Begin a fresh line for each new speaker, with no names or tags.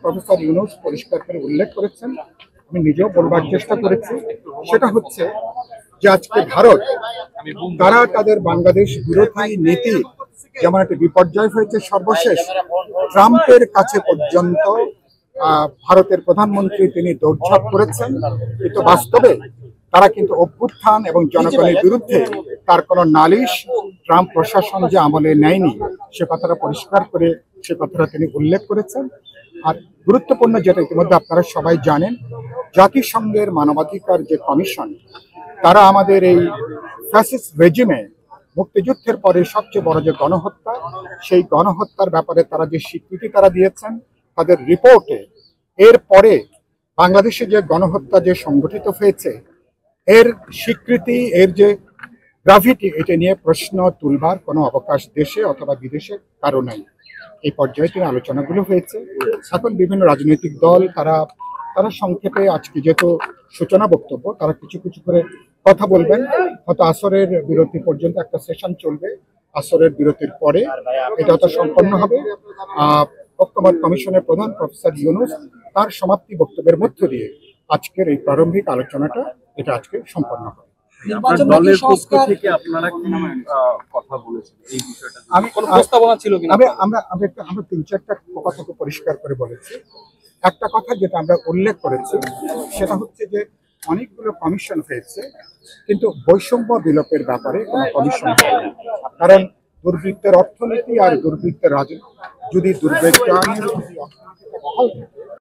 Professor Yunus পরিষ্কার করে উল্লেখ করেছেন, আমি নিজেও বলবার চেষ্টা করেছি, সেটা হচ্ছে যে আজকে ভারত তারা তাদের বাংলাদেশ বিরোধী নীতি যেমন একটা বিপর্যয় হয়েছে, সর্বশেষ ট্রাম্পের কাছে পর্যন্ত ভারতের প্রধানমন্ত্রী তিনি দৌড়ঝাঁপ করেছেন, কিন্তু বাস্তবে তারা কিন্তু অভ্যুত্থান এবং জনগণের বিরুদ্ধে তার কোনো নালিশ ট্রাম্প প্রশাসন যে আমলে নেয়নি সে কথাটা পরিষ্কার করে সে কথাটা তিনি উল্লেখ করেছেন। আর গুরুত্বপূর্ণ যেটা ইতিমধ্যে আপনারা সবাই জানেন, জাতিসংঘের মানবাধিকার যে কমিশন তারা আমাদের এই ফ্যাসিস্ট রেজিমে মুক্তিযুদ্ধের পরে সবচেয়ে বড় যে গণহত্যা, সেই গণহত্যার ব্যাপারে তারা যে স্বীকৃতি তারা দিয়েছেন তাদের রিপোর্টে, এর পরে বাংলাদেশে যে গণহত্যা যে সংগঠিত হয়েছে এর স্বীকৃতি, এর যে গ্রাভিটি, এটা নিয়ে প্রশ্ন তুলবার কোনো অবকাশ দেশে অথবা বিদেশে কারো নাই। এই পর্যায়ে তিনি আলোচনাগুলো হয়েছে। এখন বিভিন্ন রাজনৈতিক দল তারা সংক্ষেপে আজকে যেহেতু সূচনা বক্তব্য, তারা কিছু কিছু করে কথা বলবেন। হয়তো আসরের বিরতি পর্যন্ত একটা সেশন চলবে, আসরের বিরতির পরে এটা হয়তো সম্পন্ন হবে। ঐক্যমত্য কমিশনের প্রধান প্রফেসর ইউনূস তার সমাপ্তি বক্তব্যের মধ্য দিয়ে আজকের এই প্রারম্ভিক আলোচনাটা এটা আজকে সম্পন্ন হবে।
দলের পক্ষ থেকে আপনারা কি কথা বলেছেন এই বিষয়টা?
আমি কোনো প্রস্তাবনা ছিল কিনা আমরা তিন চারটা কথা পরিষ্কার করে বলেছি। একটা কথা যেটা আমরা উল্লেখ করেছি সেটা হচ্ছে যে অনেকগুলো কমিশন হয়েছে, কিন্তু বৈষম্য বিলোপের ব্যাপারে কোনো কমিশন হয়নি। কারণ দুর্বৃত্তের অর্থনীতি আর দুর্বৃত্তের রাজনীতি যদি দুর্বৃত্তায়নের